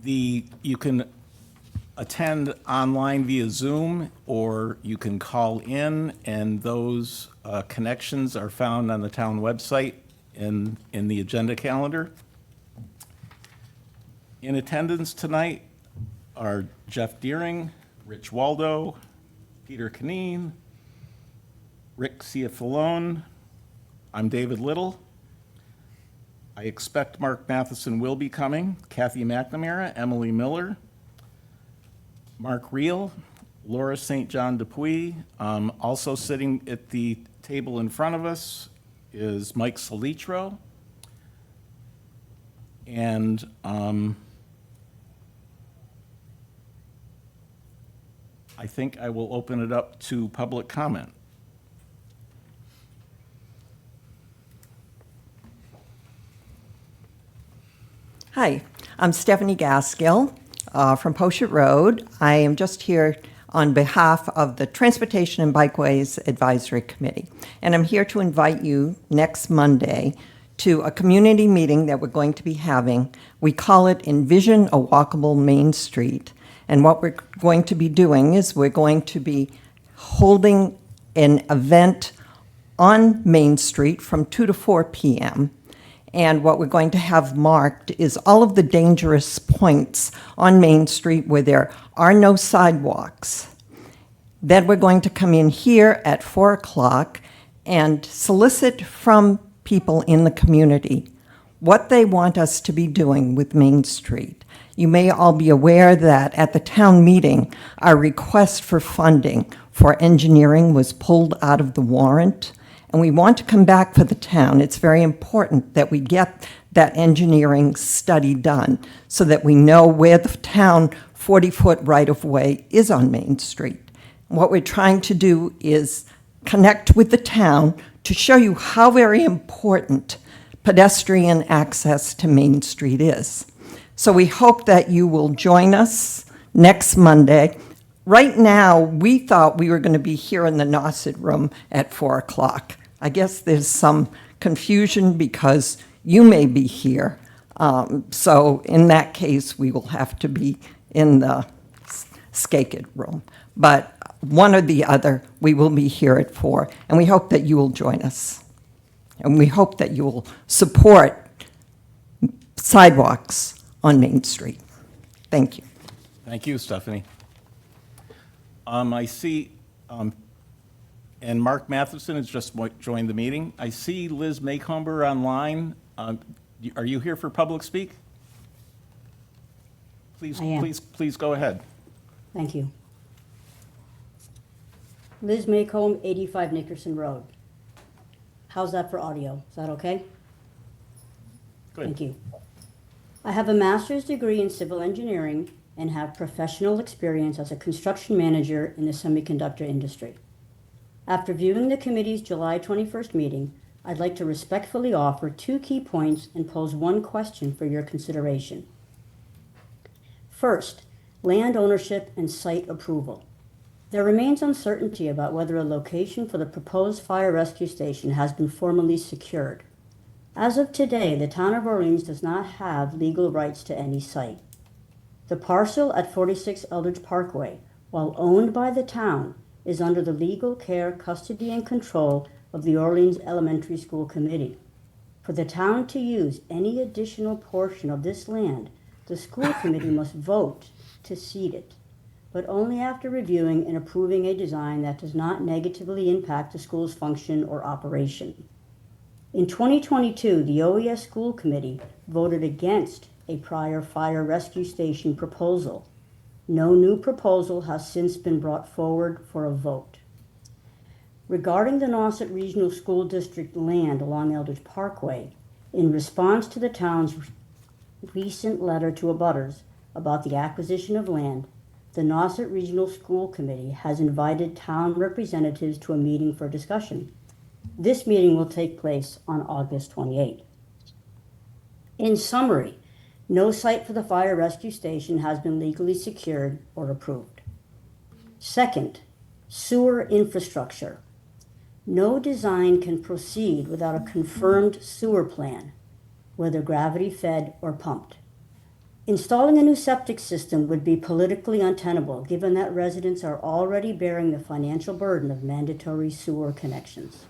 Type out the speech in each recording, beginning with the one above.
You can attend online via Zoom, or you can call in, and those connections are found on the town website in the agenda calendar. In attendance tonight are Jeff Deering, Rich Waldo, Peter Canine, Rick Ciafalone. I'm David Little. I expect Mark Matheson will be coming, Kathy McNamara, Emily Miller, Mark Reel, Laura St. John Dupuy. Also sitting at the table in front of us is Mike Solitro. And I think I will open it up to public comment. Hi, I'm Stephanie Gaskill from Pochette Road. I am just here on behalf of the Transportation and Bikeways Advisory Committee. And I'm here to invite you next Monday to a community meeting that we're going to be having. We call it Envision a Walkable Main Street. And what we're going to be doing is we're going to be holding an event on Main Street from 2 to 4 p.m. And what we're going to have marked is all of the dangerous points on Main Street where there are no sidewalks. Then we're going to come in here at 4 o'clock and solicit from people in the community what they want us to be doing with Main Street. You may all be aware that at the town meeting, our request for funding for engineering was pulled out of the warrant. And we want to come back for the town. It's very important that we get that engineering study done so that we know where the town 40-foot right-of-way is on Main Street. What we're trying to do is connect with the town to show you how very important pedestrian access to Main Street is. So we hope that you will join us next Monday. Right now, we thought we were going to be here in the Nauset room at 4 o'clock. I guess there's some confusion because you may be here. So in that case, we will have to be in the Skakit room. But one or the other, we will be here at 4. And we hope that you will join us. And we hope that you will support sidewalks on Main Street. Thank you. Thank you, Stephanie. I see, and Mark Matheson has just joined the meeting. I see Liz Maycomber online. Are you here for public speak? Please, I am. please go ahead. Thank you. Liz Maycomb, 85 Nickerson Road. How's that for audio? Is that okay? Good. Thank you. I have a master's degree in civil engineering and have professional experience as a construction manager in the semiconductor industry. After viewing the committee's July 21st meeting, I'd like to respectfully offer 2 key points and pose 1 question for your consideration. First, land ownership and site approval. There remains uncertainty about whether a location for the proposed fire rescue station has been formally secured. As of today, the town of Orleans does not have legal rights to any site. The parcel at 46 Eldridge Parkway, while owned by the town, is under the legal care, custody, and control of the Orleans Elementary School Committee. For the town to use any additional portion of this land, the school committee must vote to cede it, but only after reviewing and approving a design that does not negatively impact the school's function or operation. In 2022, the OES School Committee voted against a prior fire rescue station proposal. No new proposal has since been brought forward for a vote. Regarding the Nauset Regional School District land along Eldridge Parkway, in response to the town's recent letter to abutters about the acquisition of land, the Nauset Regional School Committee has invited town representatives to a meeting for discussion. This meeting will take place on August 28th. In summary, no site for the fire rescue station has been legally secured or approved. Second, sewer infrastructure. No design can proceed without a confirmed sewer plan, whether gravity fed or pumped. Installing a new septic system would be politically untenable, given that residents are already bearing the financial burden of mandatory sewer connections.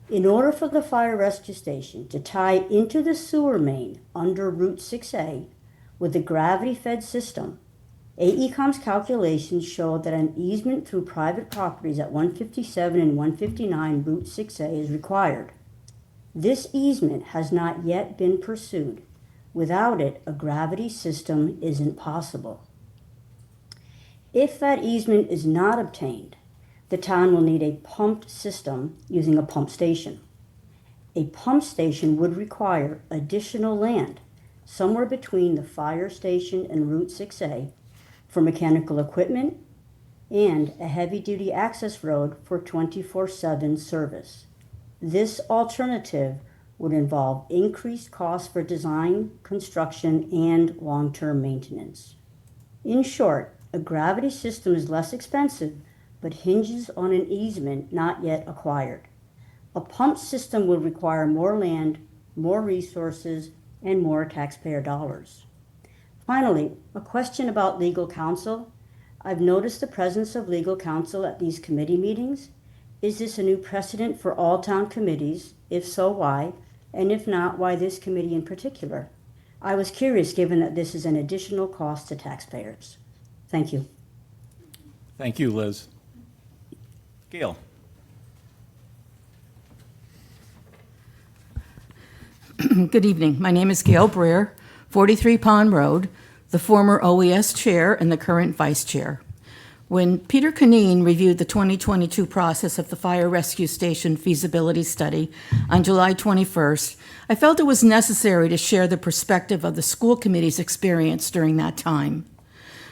In order for the fire rescue station to tie into the sewer main under Route 6A with a gravity-fed system, AECOM's calculations show that an easement through private properties at 157 and 159 Route 6A is required. This easement has not yet been pursued. Without it, a gravity system isn't possible. If that easement is not obtained, the town will need a pumped system using a pump station. A pump station would require additional land, somewhere between the fire station and Route 6A, for mechanical equipment and a heavy-duty access road for 24/7 service. This alternative would involve increased costs for design, construction, and long-term maintenance. In short, a gravity system is less expensive, but hinges on an easement not yet acquired. A pump system will require more land, more resources, and more taxpayer dollars. Finally, a question about legal counsel. I've noticed the presence of legal counsel at these committee meetings. Is this a new precedent for all town committees? If so, why? And if not, why this committee in particular? I was curious, given that this is an additional cost to taxpayers. Thank you. Thank you, Liz. Gail? Good evening. My name is Gail Breer, 43 Pond Road, the former OES chair and the current vice chair. When Peter Canine reviewed the 2022 process of the fire rescue station feasibility study on July 21st, I felt it was necessary to share the perspective of the school committee's experience during that time.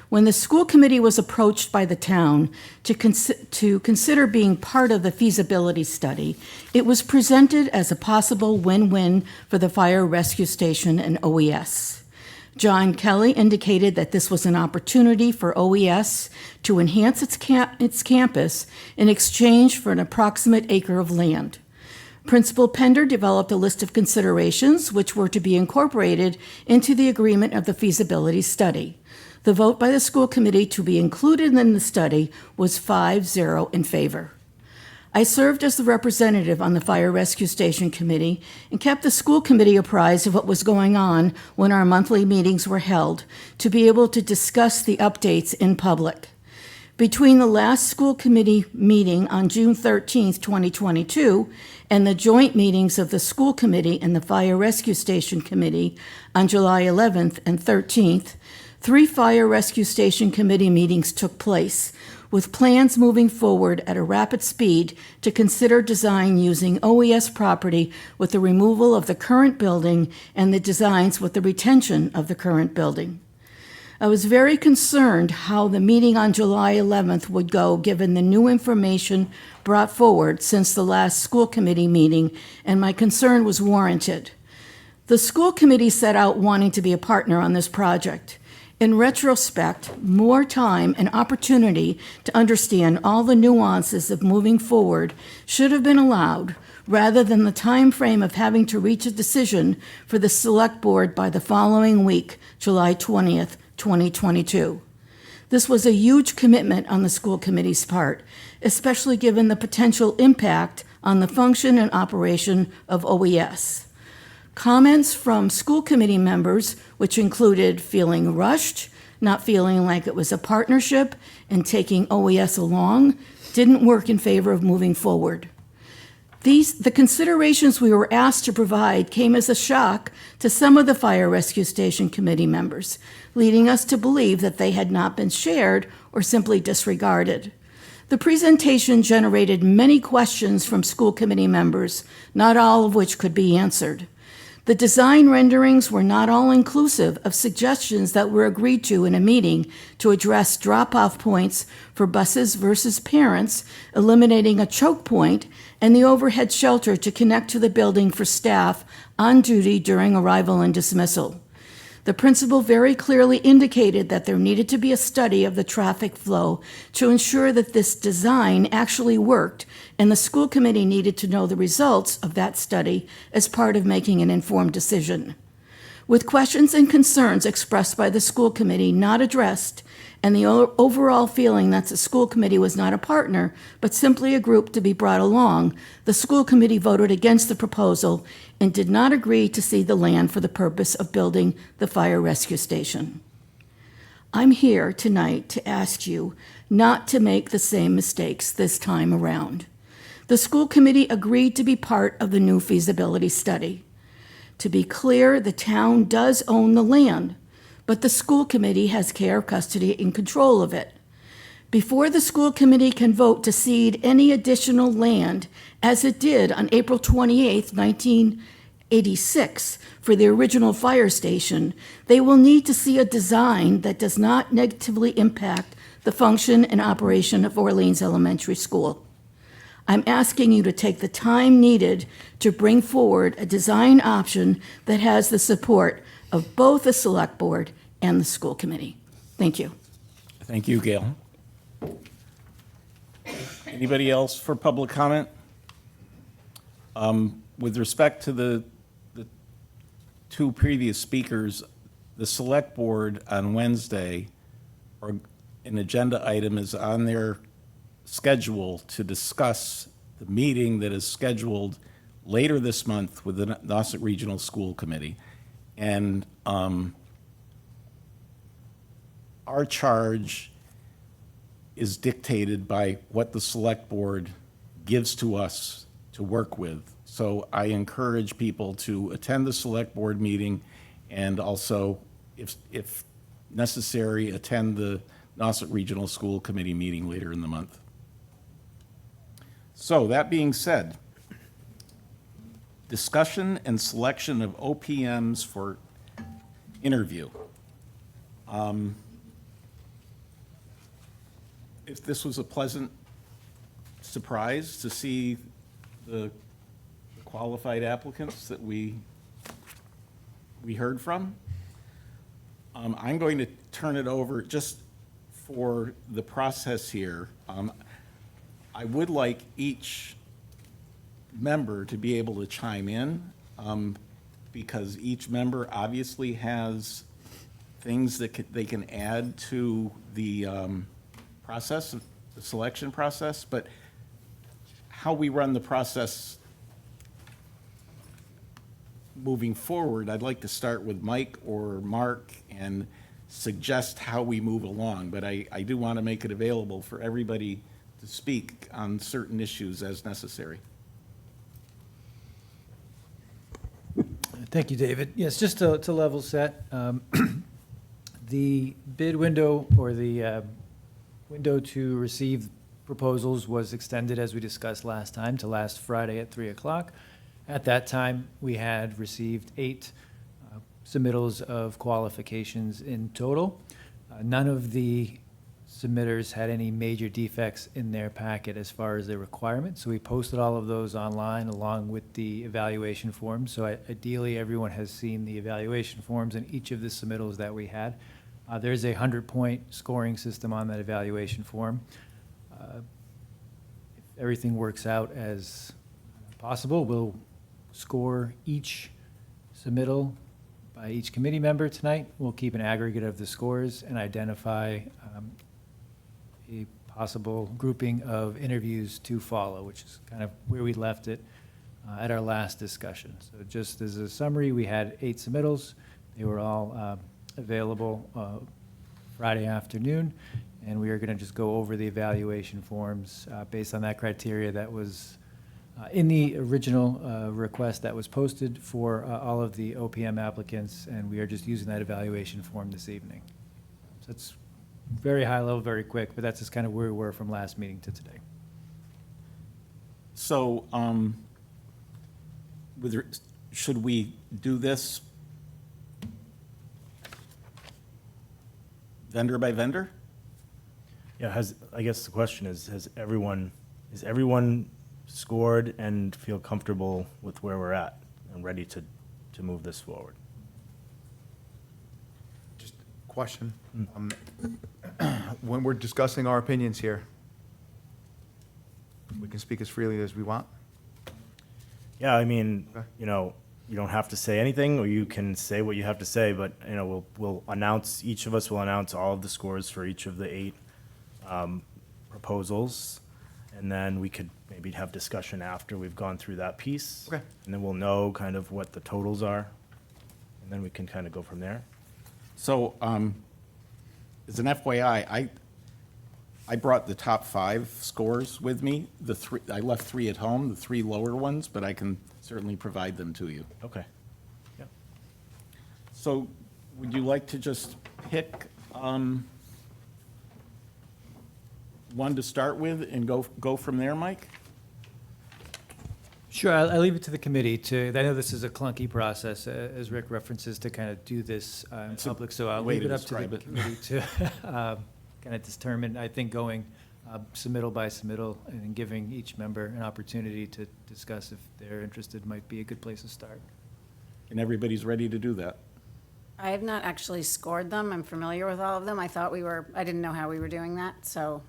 When the school committee was approached by the town to consider being part of the feasibility study, it was presented as a possible win-win for the fire rescue station and OES. John Kelly indicated that this was an opportunity for OES to enhance its campus in exchange for an approximate acre of land. Principal Pender developed a list of considerations which were to be incorporated into the agreement of the feasibility study. The vote by the school committee to be included in the study was 5-0 in favor. I served as the representative on the Fire Rescue Station Committee and kept the school committee apprised of what was going on when our monthly meetings were held to be able to discuss the updates in public. Between the last school committee meeting on June 13th, 2022, and the joint meetings of the school committee and the Fire Rescue Station Committee on July 11th and 13th, 3 Fire Rescue Station Committee meetings took place, with plans moving forward at a rapid speed to consider design using OES property with the removal of the current building and the designs with the retention of the current building. I was very concerned how the meeting on July 11th would go given the new information brought forward since the last school committee meeting, and my concern was warranted. The school committee set out wanting to be a partner on this project. In retrospect, more time and opportunity to understand all the nuances of moving forward should have been allowed, rather than the time frame of having to reach a decision for the select board by the following week, July 20th, 2022. This was a huge commitment on the school committee's part, especially given the potential impact on the function and operation of OES. Comments from school committee members, which included feeling rushed, not feeling like it was a partnership, and taking OES along, didn't work in favor of moving forward. The considerations we were asked to provide came as a shock to some of the Fire Rescue Station Committee members, leading us to believe that they had not been shared or simply disregarded. The presentation generated many questions from school committee members, not all of which could be answered. The design renderings were not all inclusive of suggestions that were agreed to in a meeting to address drop-off points for buses versus parents, eliminating a choke point, and the overhead shelter to connect to the building for staff on duty during arrival and dismissal. The principal very clearly indicated that there needed to be a study of the traffic flow to ensure that this design actually worked, and the school committee needed to know the results of that study as part of making an informed decision. With questions and concerns expressed by the school committee not addressed, and the overall feeling that the school committee was not a partner, but simply a group to be brought along, the school committee voted against the proposal and did not agree to cede the land for the purpose of building the fire rescue station. I'm here tonight to ask you not to make the same mistakes this time around. The school committee agreed to be part of the new feasibility study. To be clear, the town does own the land, but the school committee has care, custody, and control of it. Before the school committee can vote to cede any additional land, as it did on April 28, 1986, for the original fire station, they will need to see a design that does not negatively impact the function and operation of Orleans Elementary School. I'm asking you to take the time needed to bring forward a design option that has the support of both the select board and the school committee. Thank you. Thank you, Gail. Anybody else for public comment? With respect to the two previous speakers, the select board on Wednesday, or an agenda item is on their schedule to discuss the meeting that is scheduled later this month with the Nauset Regional School Committee. And our charge is dictated by what the select board gives to us to work with. So I encourage people to attend the select board meeting and also, if necessary, attend the Nauset Regional School Committee meeting later in the month. So that being said, discussion and selection of OPMs for interview. If this was a pleasant surprise to see the qualified applicants that we heard from, I'm going to turn it over just for the process here. I would like each member to be able to chime in, because each member obviously has things that they can add to the process, the selection process, but how we run the process moving forward, I'd like to start with Mike or Mark and suggest how we move along, but I do want to make it available for everybody to speak on certain issues as necessary. Thank you, David. Yes, just to level set, the bid window, or the window to receive proposals, was extended, as we discussed last time, to last Friday at 3 o'clock. At that time, we had received 8 submittals of qualifications in total. None of the submitters had any major defects in their packet as far as their requirements, so we posted all of those online along with the evaluation forms. So ideally, everyone has seen the evaluation forms in each of the submittals that we had. There's a 100-point scoring system on that evaluation form. If everything works out as possible, we'll score each submittal by each committee member tonight. We'll keep an aggregate of the scores and identify a possible grouping of interviews to follow, which is kind of where we left it at our last discussion. So just as a summary, we had 8 submittals. They were all available Friday afternoon, and we are going to just go over the evaluation forms based on that criteria that was in the original request that was posted for all of the OPM applicants, and we are just using that evaluation form this evening. So it's very high level, very quick, but that's just kind of where we were from last meeting to today. So, should we do this vendor by vendor? Yeah, I guess the question is everyone scored and feel comfortable with where we're at and ready to move this forward? Just a question. When we're discussing our opinions here, we can speak as freely as we want? Yeah, I mean, Okay. you don't have to say anything, or you can say what you have to say, but, you know, we'll announce, each of us will announce all of the scores for each of the 8 proposals, and then we could maybe have discussion after we've gone through that piece. Okay. And then we'll know kind of what the totals are, and then we can kind of go from there. So, as an FYI, I brought the top 5 scores with me. I left 3 at home, the 3 lower ones, but I can certainly provide them to you. Okay. Yep. So, would you like to just pick one to start with and go from there, Mike? Sure, I'll leave it to the committee to, I know this is a clunky process, as Rick references, to kind of do this in That's a public, so I'll way leave to it up to the describe it. committee to kind of determine, I think going submittal by submittal and giving each member an opportunity to discuss if they're interested might be a good place to start. And everybody's ready to do that. I have not actually scored them. I'm familiar with all of them. I didn't know how we were doing that, so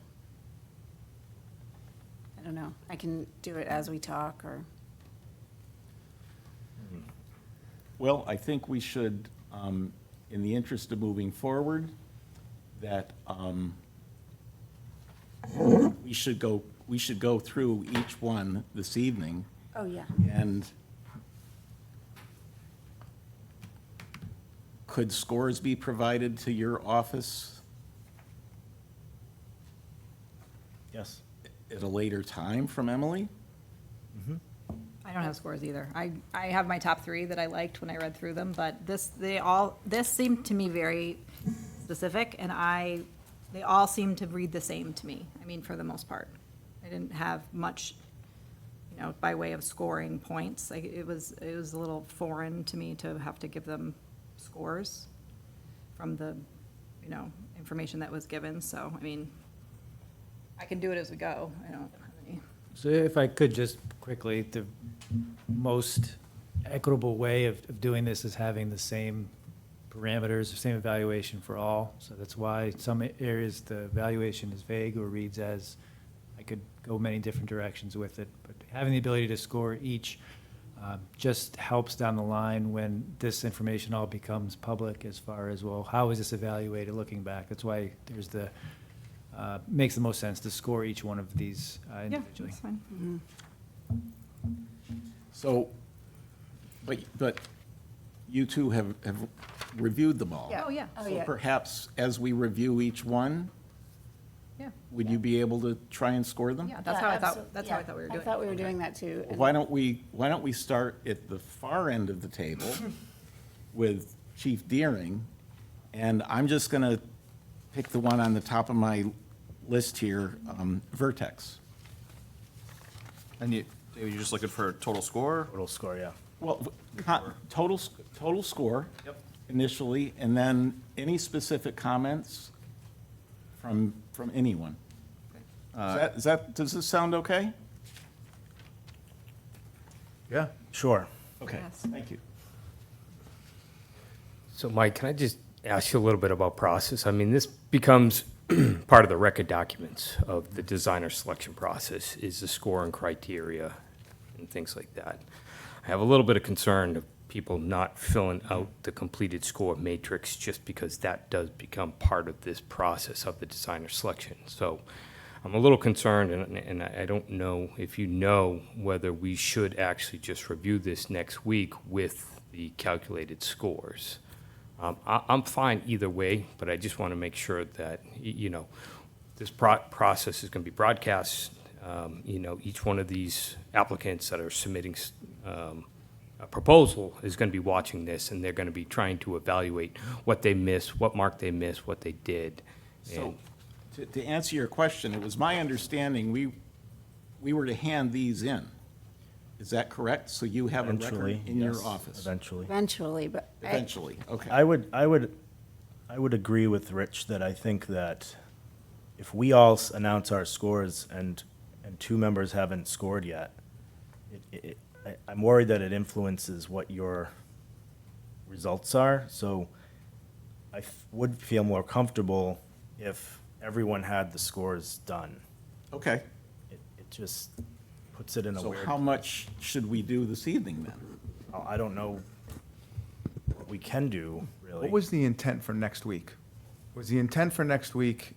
I don't know. I can do it as we talk, or, Well, I think we should, in the interest of moving forward, that we should go through each one this evening, oh, yeah. and could scores be provided to your office Yes. at a later time from Emily? I don't have scores either. I have my top three that I liked when I read through them, but this seemed to me very specific, and they all seemed to read the same to me. I mean, for the most part. I didn't have much, by way of scoring points. Like, it was a little foreign to me to have to give them scores from the, information that was given. So, I mean, I can do it as we go. I don't have any. So if I could just quickly, the most equitable way of doing this is having the same parameters, the same evaluation for all. So that's why some areas the evaluation is vague or reads as, I could go many different directions with it. But having the ability to score each just helps down the line when this information all becomes public as far as, well, how is this evaluated looking back? That's why there's makes the most sense to score each one of these Yeah, individually. that's fine. So, but you two have reviewed them all. Oh, yeah. Oh, So yeah. perhaps as we review each one, Yeah. would you be able to try and score them? Yeah, that's how I thought, that's how I thought we were I doing thought it. we were doing that too. Why don't we start at the far end of the table with Chief Deering, and I'm just gonna pick the one on the top of my list here, Vertex. And David, you're just looking for a total score? Total score, yeah. Well, total score. Yep. Initially, and then any specific comments from anyone. Does this sound okay? Yeah. Sure. Okay, Yes. thank you. So Mike, can I just ask you a little bit about process? I mean, this becomes part of the record documents of the designer selection process, is the scoring criteria and things like that. I have a little bit of concern of people not filling out the completed score matrix just because that does become part of this process of the designer selection. So I'm a little concerned, and I don't know if you know whether we should actually just review this next week with the calculated scores. I'm fine either way, but I just want to make sure that, this process is going to be broadcast. Each one of these applicants that are submitting a proposal is going to be watching this, and they're going to be trying to evaluate what they missed, what mark they missed, what they did. So, to answer your question, it was my understanding we were to hand these in. Is that correct? So you have a Eventually, record in your yes, office? Eventually. Eventually, but Eventually, okay. I would agree with Rich that I think that if we all announce our scores and 2 members haven't scored yet, I'm worried that it influences what your results are. So I would feel more comfortable if everyone had the scores done. Okay, It just puts it in a so weird. how much should we do this evening then? I don't know what we can do, really. What was the intent for next week? Was the intent for next week,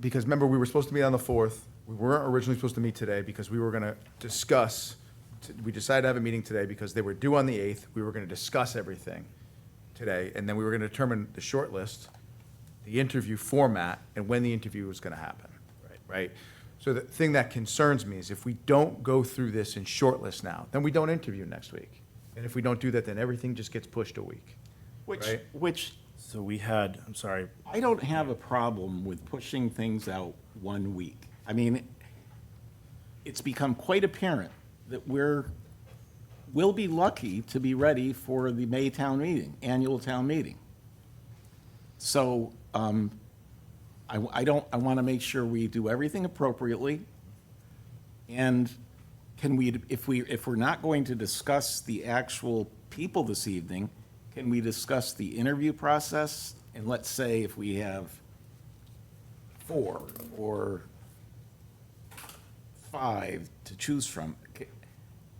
because remember, we were supposed to meet on the 4th. We weren't originally supposed to meet today because we were going to discuss, we decided to have a meeting today because they were due on the 8th. We were going to discuss everything today, and then we were going to determine the short list, the interview format, and when the interview was going to happen. Right? So the thing that concerns me is if we don't go through this in shortlist now, then we don't interview next week. And if we don't do that, then everything just gets pushed a week. Right. Which So we had, I'm sorry, I don't have a problem with pushing things out 1 week. I mean, it's become quite apparent that we'll be lucky to be ready for the May town meeting, annual town meeting. So, I want to make sure we do everything appropriately. And can we, if we're not going to discuss the actual people this evening, can we discuss the interview process? And let's say if we have 4 or 5 to choose from,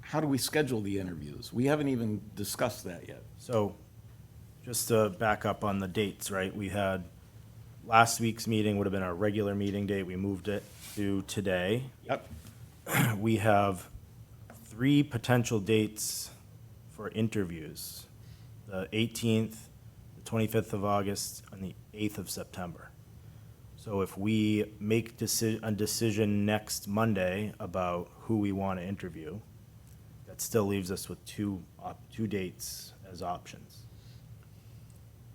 how do we schedule the interviews? We haven't even discussed that yet. so just to back up on the dates, right? We had, last week's meeting would have been our regular meeting date. We moved it to today. Yep. We have 3 potential dates for interviews: the 18th, the 25th of August, and the 8th of September. So if we make a decision next Monday about who we want to interview, that still leaves us with two dates as options.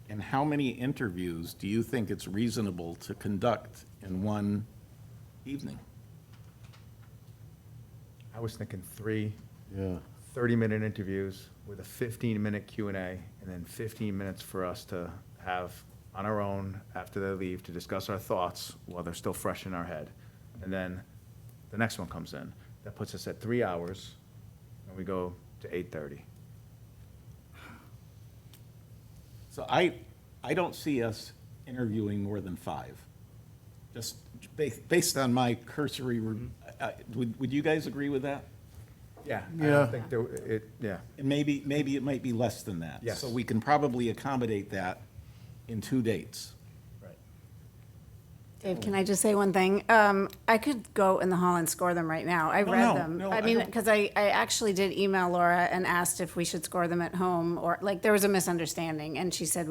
And how many interviews do you think it's reasonable to conduct in one evening? I was thinking 3 Yeah. 30-minute interviews with a 15-minute Q&A, and then 15 minutes for us to have on our own after they leave to discuss our thoughts while they're still fresh in our head. And then the next one comes in. That puts us at 3 hours, and we go to 8:30. So I don't see us interviewing more than 5. Just based on my cursory, would you guys agree with that? Yeah. I don't think yeah. And maybe it might be less than that. Yes. So we can probably accommodate that in 2 dates. Right. Dave, can I just say one thing? I could go in the hall and score them right now. I read them. no, I I mean, don't- because I actually did email Laura and asked if we should score them at home, or, like, there was a misunderstanding, and she said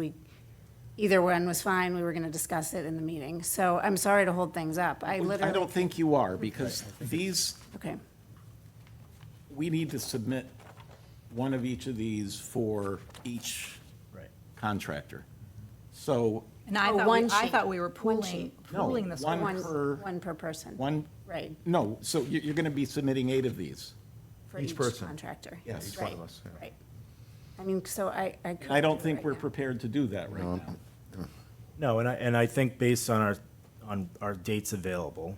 either one was fine, we were gonna discuss it in the meeting. So I'm sorry to hold things up. I I literally. don't think you are, because these, Okay, we need to submit one of each of these for each Right. contractor. So, And I Oh, thought, one I sheet. thought we were One pooling, sheet. No, pooling the one scores. per- one per person. one, Right, no, so you're going to be submitting 8 of these. for Each each person. contractor. Yes. Each one of Right, us, yeah. Right. I mean, so I could. And I don't do it think right we're now. prepared to do that right now. No, and I think based on our dates available,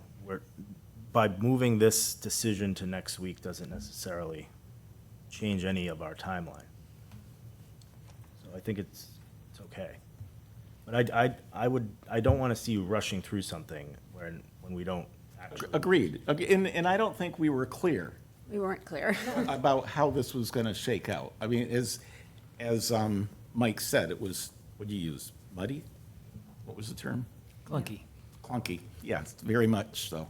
by moving this decision to next week doesn't necessarily change any of our timeline. So I think it's okay. But I don't want to see you rushing through something when we don't actually. Agreed. And I don't think we were clear We weren't clear. about how this was going to shake out. I mean, as Mike said, it was, what'd you use, muddy? What was the term? Clunky. Clunky, yes, very much so.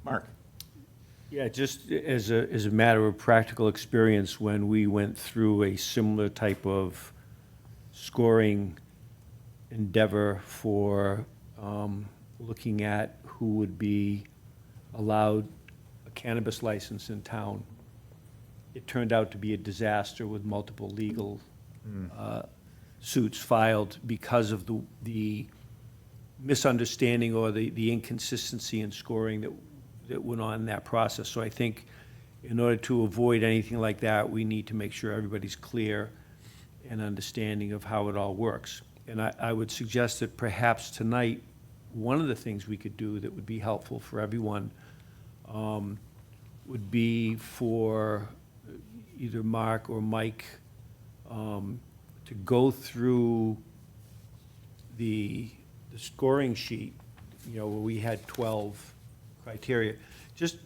Mark? Yeah, just as a matter of practical experience, when we went through a similar type of scoring endeavor for looking at who would be allowed a cannabis license in town, it turned out to be a disaster with multiple legal suits filed because of the misunderstanding or the inconsistency in scoring that went on in that process. So I think in order to avoid anything like that, we need to make sure everybody's clear and understanding of how it all works. And I would suggest that perhaps tonight, one of the things we could do that would be helpful for everyone would be for either Mark or Mike to go through the scoring sheet, where we had 12 criteria. Just,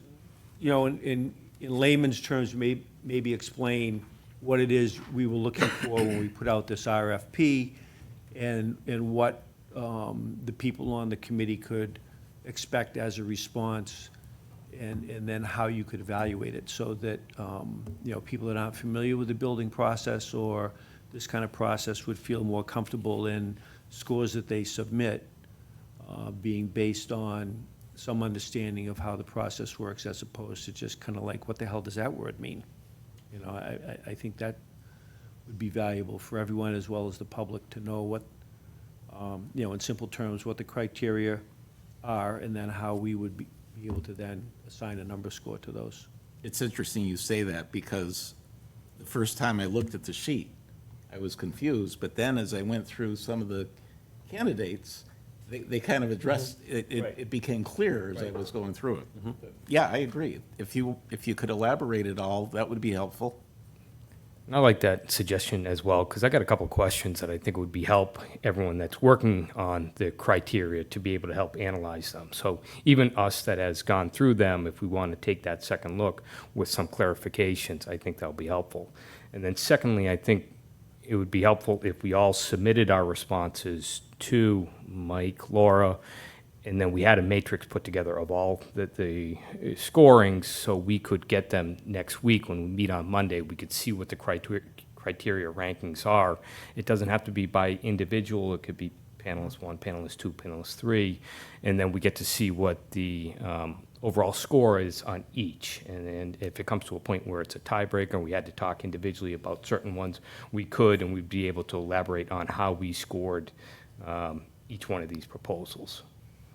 in layman's terms, maybe explain what it is we were looking for when we put out this RFP, and what the people on the committee could expect as a response, and then how you could evaluate it, so that, people that aren't familiar with the building process or this kind of process would feel more comfortable in scores that they submit being based on some understanding of how the process works, as opposed to just kind of like, what the hell does that word mean? I think that would be valuable for everyone, as well as the public, to know what, in simple terms, what the criteria are, and then how we would be able to then assign a number score to those. It's interesting you say that, because the first time I looked at the sheet, I was confused, but then as I went through some of the candidates, they kind of addressed, it became clear as I was going through it. Yeah, I agree. If you could elaborate it all, that would be helpful. And I like that suggestion as well, because I got a couple of questions that I think would be help everyone that's working on the criteria to be able to help analyze them. So even us that has gone through them, if we want to take that second look with some clarifications, I think that'll be helpful. And then secondly, I think it would be helpful if we all submitted our responses to Mike, Laura, and then we had a matrix put together of all the scorings, so we could get them next week when we meet on Monday. We could see what the criteria rankings are. It doesn't have to be by individual. It could be panelist 1, panelist 2, panelist 3, and then we get to see what the overall score is on each. And if it comes to a point where it's a tiebreaker and we had to talk individually about certain ones, we could, and we'd be able to elaborate on how we scored each one of these proposals.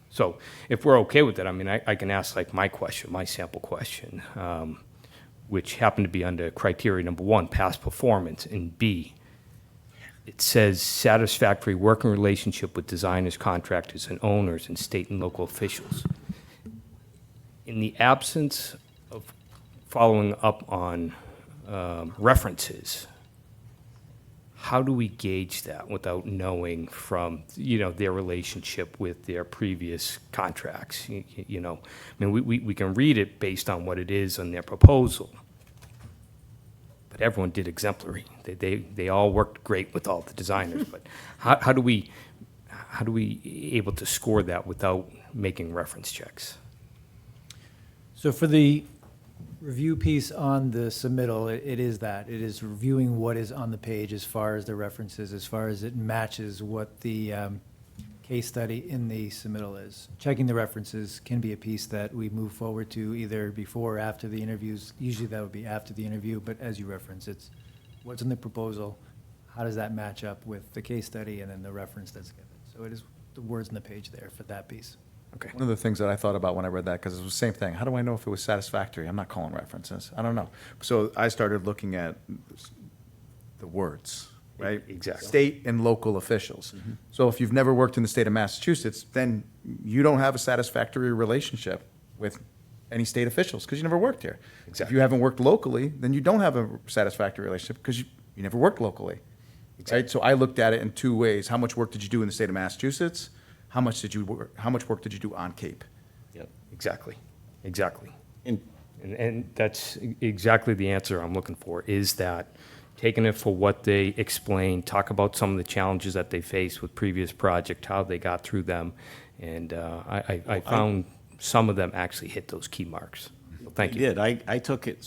So if we're okay with that, I mean, I can ask like my question, my sample question, which happened to be under criteria number 1, past performance, and B, it says satisfactory working relationship with designers, contractors, and owners, and state and local officials. In the absence of following up on references, how do we gauge that without knowing from, their relationship with their previous contracts? I mean, we can read it based on what it is on their proposal, but everyone did exemplary. They all worked great with all the designers, but how do we able to score that without making reference checks? So for the review piece on the submittal, it is that. It is reviewing what is on the page as far as the references, as far as it matches what the case study in the submittal is. Checking the references can be a piece that we move forward to either before or after the interviews. Usually that would be after the interview, but as you reference, it's what's in the proposal, how does that match up with the case study, and then the reference that's given. So it is the words on the page there for that piece. Okay. One of the things that I thought about when I read that, because it was the same thing, how do I know if it was satisfactory? I'm not calling references. I don't know. So I started looking at the words, right? Exactly. State and local officials. So if you've never worked in the state of Massachusetts, then you don't have a satisfactory relationship with any state officials because you never worked here. If Exactly. you haven't worked locally, then you don't have a satisfactory relationship because you never worked locally. Right? So I looked at it in two ways. How much work did you do in the state of Massachusetts? How much work did you do on Cape? Yep. Exactly. And And that's exactly the answer I'm looking for, is that taking it for what they explained, talk about some of the challenges that they faced with previous project, how they got through them, and I found some of them actually hit those key marks. So thank you. I did. I took it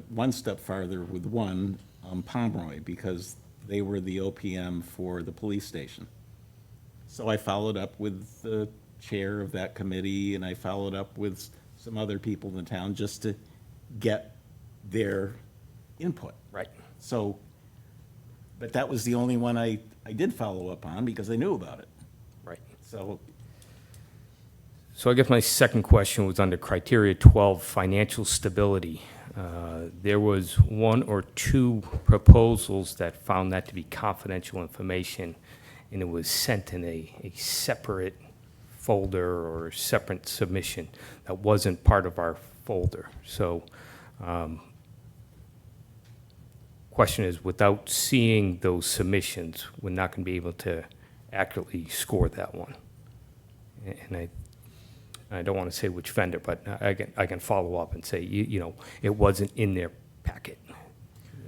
one step farther with Pomeroy, because they were the OPM for the police station. So I followed up with the chair of that committee, and I followed up with some other people in the town just to get their input. Right. So, but that was the only one I did follow up on because I knew about it. Right. So, So I guess my second question was under criteria 12, financial stability. There was one or two proposals that found that to be confidential information, and it was sent in a separate folder or separate submission that wasn't part of our folder. So question is, without seeing those submissions, we're not going to be able to accurately score that one. And I don't want to say which vendor, but I can follow up and say, it wasn't in their packet.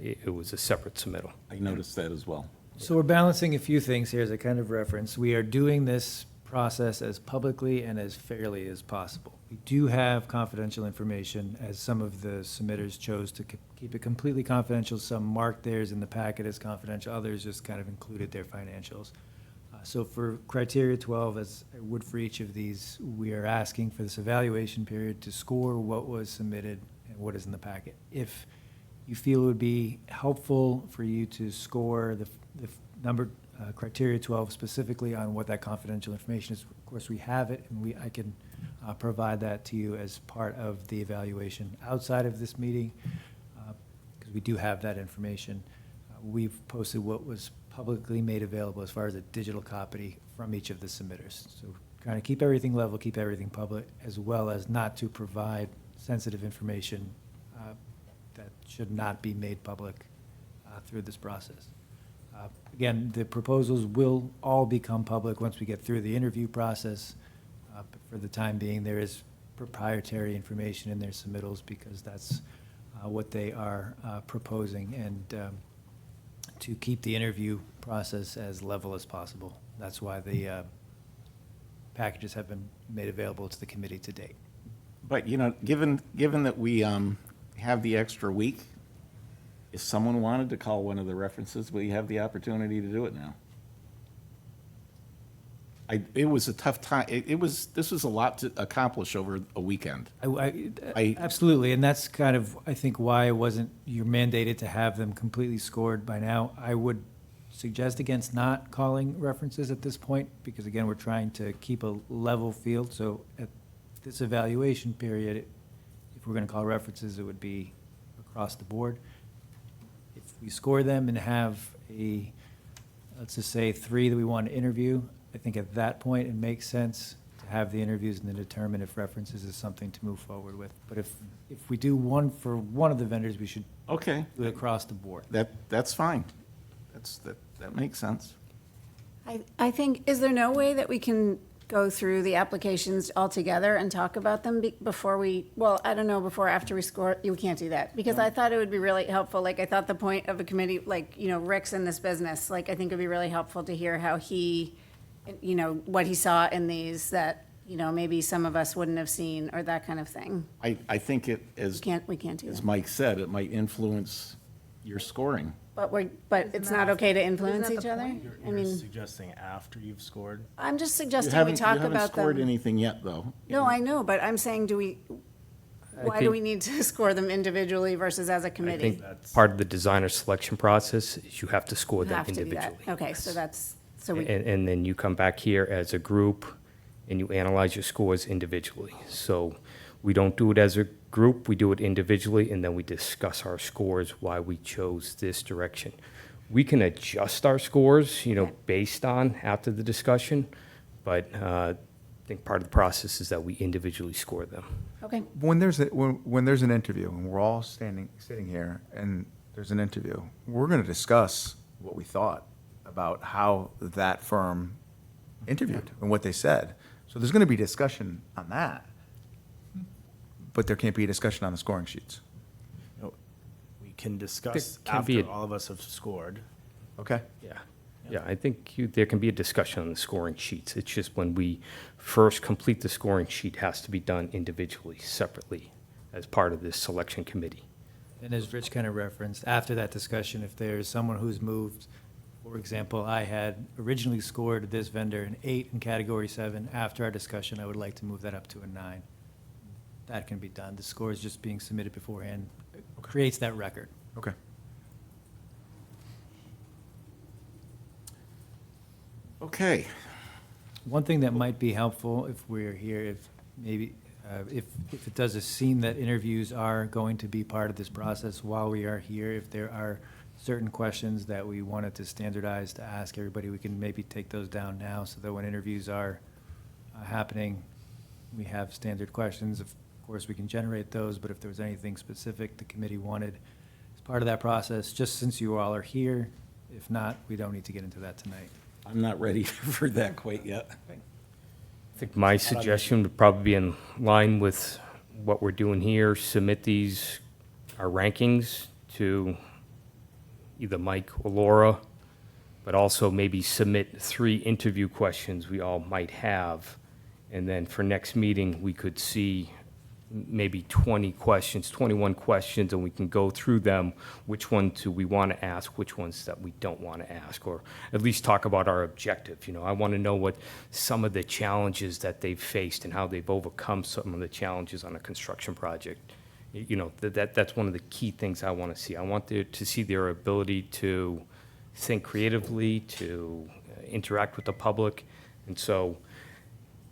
it was a separate submittal. I noticed that as well. So we're balancing a few things here as a kind of reference. We are doing this process as publicly and as fairly as possible. We do have confidential information, as some of the submitters chose to keep it completely confidential. Some marked theirs in the packet as confidential, others just kind of included their financials. So for criteria 12, as I would for each of these, we are asking for this evaluation period to score what was submitted and what is in the packet. If you feel it would be helpful for you to score the number, criteria 12 specifically on what that confidential information is, of course, we have it, and I can provide that to you as part of the evaluation outside of this meeting, because we do have that information. We've posted what was publicly made available as far as a digital copy from each of the submitters. So kind of keep everything level, keep everything public, as well as not to provide sensitive information that should not be made public through this process. Again, the proposals will all become public once we get through the interview process. But for the time being, there is proprietary information in their submittals because that's what they are proposing, and to keep the interview process as level as possible. That's why the packages have been made available to the committee to date. But, you know, given that we have the extra week, if someone wanted to call one of the references, we have the opportunity to do it now. It was a tough time. This was a lot to accomplish over a weekend. Absolutely, and that's kind of, I think, why you're mandated to have them completely scored by now. I would suggest against not calling references at this point, because again, we're trying to keep a level field. So at this evaluation period, if we're gonna call references, it would be across the board. If we score them and have let's just say 3 that we want to interview, I think at that point, it makes sense to have the interviews and then determine if references is something to move forward with. But if we do one for one of the vendors, we should Okay, do it across the board. that's fine. That makes sense. I think, is there no way that we can go through the applications all together and talk about them before after we score? We can't do that, because I thought it would be really helpful. Like, I thought the point of a committee, like, you know, Rick's in this business, like, I think it'd be really helpful to hear how he, you know, what he saw in these that, you know, maybe some of us wouldn't have seen, or that kind of thing. I think it, We can't do as that. Mike said, it might influence your scoring. But it's not okay to influence that each the other? point? I You're mean, suggesting after you've scored? I'm just You suggesting we haven't talk about them. You haven't scored anything yet, though. No, I know, but I'm saying, why do think- we need to score them individually versus as a I committee? think part of the designer selection process is you have to score them Have to do that. individually. Okay, so we, And then you come back here as a group and you analyze your scores individually. So we don't do it as a group, we do it individually, and then we discuss our scores, why we chose this direction. We can adjust our scores, you know, Okay. based on after the discussion, but I think part of the process is that we individually score them. okay. When there's an interview and we're all sitting here and there's an interview, we're going to discuss what we thought about how that firm interviewed and what they said. So there's going to be discussion on that, but there can't be a discussion on the scoring sheets. We can discuss There can be after a- all of us have scored. Okay? Yeah, I think there can be a discussion on the scoring sheets. It's just when we first complete the scoring sheet, has to be done individually, separately, as part of this selection committee. And as Rich kind of referenced, after that discussion, if there's someone who's moved, for example, I had originally scored this vendor an 8 in category 7. After our discussion, I would like to move that up to a 9. That can be done. The score is just being submitted beforehand. It creates that record. Okay. Okay, One thing that might be helpful if we're here, if it does seem that interviews are going to be part of this process while we are here, if there are certain questions that we wanted to standardize to ask everybody, we can maybe take those down now so that when interviews are happening, we have standard questions. Of course, we can generate those, but if there was anything specific the committee wanted as part of that process, just since you all are here, if not, we don't need to get into that tonight. I'm not ready for that quite yet. I think my suggestion would probably be in line with what we're doing here, submit our rankings to either Mike or Laura, but also maybe submit 3 interview questions we all might have. And then for next meeting, we could see maybe 20 questions, 21 questions, and we can go through them, which ones do we want to ask, which ones that we don't want to ask, or at least talk about our objective. You know, I want to know what some of the challenges that they've faced and how they've overcome some of the challenges on a construction project. You know, that's one of the key things I want to see. I want to see their ability to think creatively, to interact with the public. And so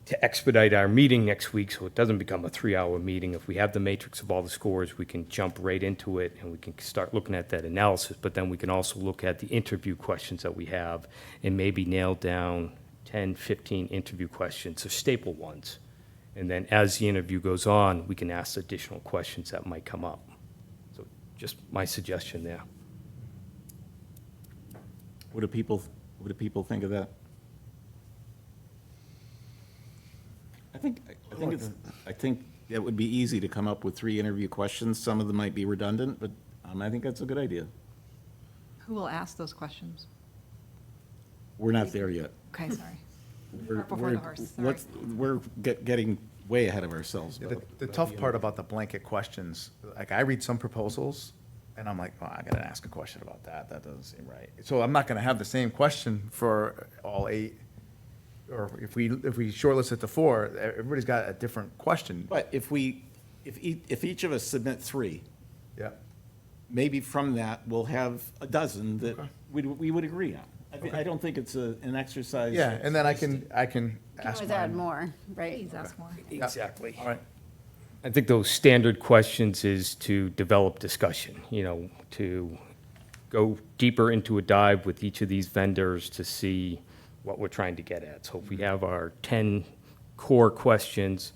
to expedite our meeting next week so it doesn't become a 3-hour meeting, if we have the matrix of all the scores, we can jump right into it and we can start looking at that analysis. But then we can also look at the interview questions that we have and maybe nail down 10, 15 interview questions, or staple ones. And then as the interview goes on, we can ask additional questions that might come up. So just my suggestion there. What do people think of that? I think it would be easy to come up with 3 interview questions. Some of them might be redundant, but I think that's a good idea. Who will ask those questions? We're not there yet. Okay, sorry. We're- Before we're- the horse, let's- We're getting way ahead of ourselves. Yeah, the tough part about the blanket questions, like I read some proposals and I'm like, oh, I gotta ask a question about that. That doesn't seem right. So I'm not gonna have the same question for all 8. Or if we shortlist it to 4, everybody's got a different question. But if each of us submit 3, Yeah. maybe from that, we'll have a dozen that Okay. we would agree on. I don't think it's an exercise. Yeah, and then I can You can ask always add mine. more, right? Please ask more. Exactly. All right. I think those standard questions is to develop discussion, you know, to go deeper into a dive with each of these vendors to see what we're trying to get at. So if we have our 10 core questions,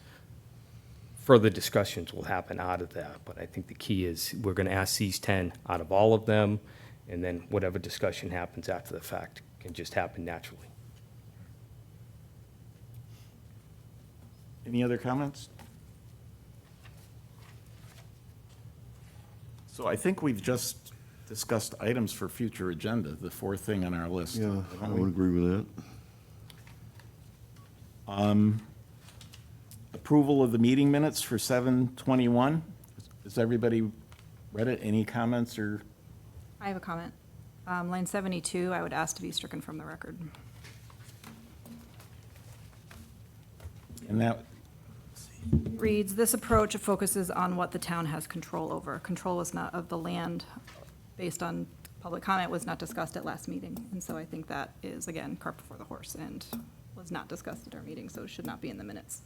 further discussions will happen out of that. But I think the key is we're going to ask these 10 out of all of them, and then whatever discussion happens after the fact can just happen naturally. Any other comments? So I think we've just discussed items for future agenda, the 4th thing on our list. Yeah, I haven't we? would agree with that. Approval of the meeting minutes for 7/21. Has everybody read it? Any comments or? I have a comment. Line 72, I would ask to be stricken from the record. And that, Reads, "This approach focuses on what the town has control over. Control is not of the land based on public comment was not discussed at last meeting." And so I think that is, again, cart before the horse and was not discussed at our meeting, so it should not be in the minutes.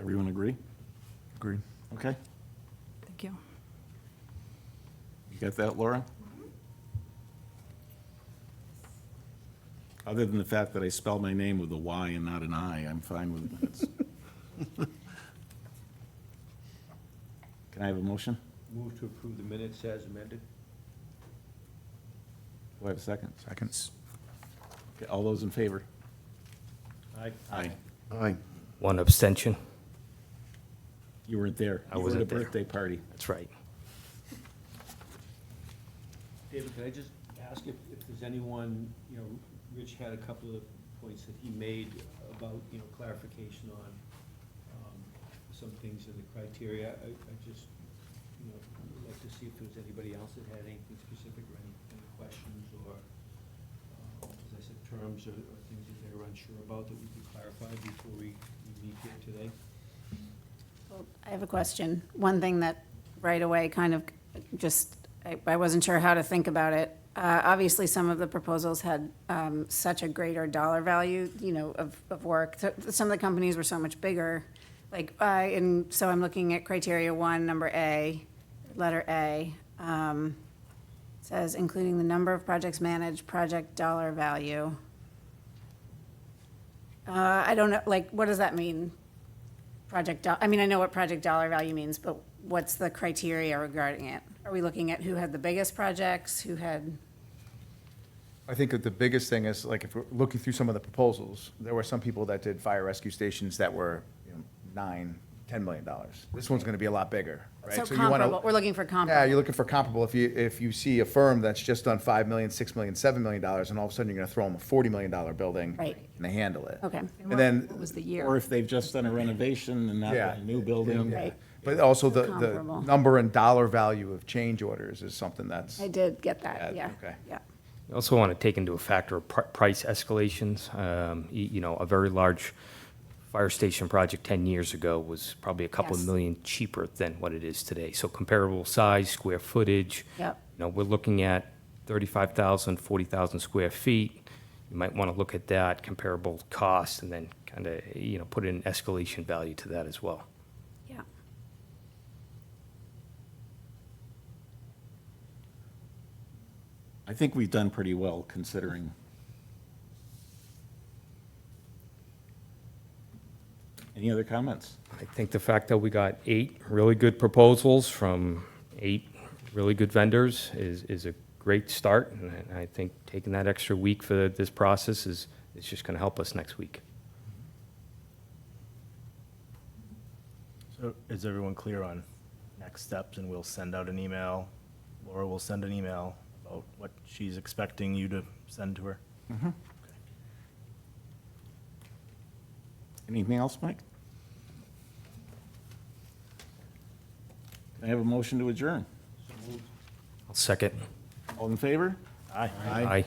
everyone agree? Agreed. Okay. Thank you. You got that, Laura? Other than the fact that I spell my name with a Y and not an I, I'm fine with it. Can I have a motion? Move to approve the minutes as amended. Do I have a second? Seconds. Okay, all those in favor? Aye. Aye. Aye. One abstention. You weren't there. I You were wasn't at a there. birthday party. That's right. David, can I just ask if there's anyone, you know, Rich had a couple of points that he made about, you know, clarification on some things in the criteria. I just, you know, would like to see if there's anybody else that had anything specific or any questions or, as I said, terms or things that they were unsure about that we could clarify before we meet here today. Well, I have a question. One thing that right away kind of just, I wasn't sure how to think about it. Obviously, some of the proposals had such a greater dollar value, you know, of work. Some of the companies were so much bigger. Like, and so I'm looking at criteria 1, number A, letter A. Says including the number of projects managed, project dollar value. I don't know, like, what does that mean? I mean, I know what project dollar value means, but what's the criteria regarding it? Are we looking at who had the biggest projects, who had? I think that the biggest thing is, like, if we're looking through some of the proposals, there were some people that did fire rescue stations that were, you know, $9, $10 million. This one's gonna be a lot bigger, right? So you wanna- comparable, we're looking for Yeah, comparable. you're looking for comparable. If you see a firm that's just done $5 million, $6 million, $7 million, and all of a sudden you're gonna throw them a $40 million building. Right. And they handle it. Okay. And then, What was the Or year? if they've just done a renovation and not Yeah. a new building. Right. but also the Comparable. number and dollar value of change orders is something that's. I did get that, Yeah, yeah. okay. Yeah. You also want to take into a factor of price escalations. You know, a very large fire station project 10 years ago was probably a couple of Yes. million cheaper than what it is today. So comparable size, square footage. Yep. You know, we're looking at 35,000, 40,000 square feet. You might want to look at that, comparable cost, and then kind of, you know, put an escalation value to that as well. Yeah. I think we've done pretty well considering. Any other comments? I think the fact that we got 8 really good proposals from 8 really good vendors is a great start. And I think taking that extra week for this process is just going to help us next week. So is everyone clear on next steps? And we'll send out an email. Laura will send an email about what she's expecting you to send to her. Anything else, Mike? Can I have a motion to adjourn? I'll second. All in favor? Aye. Aye.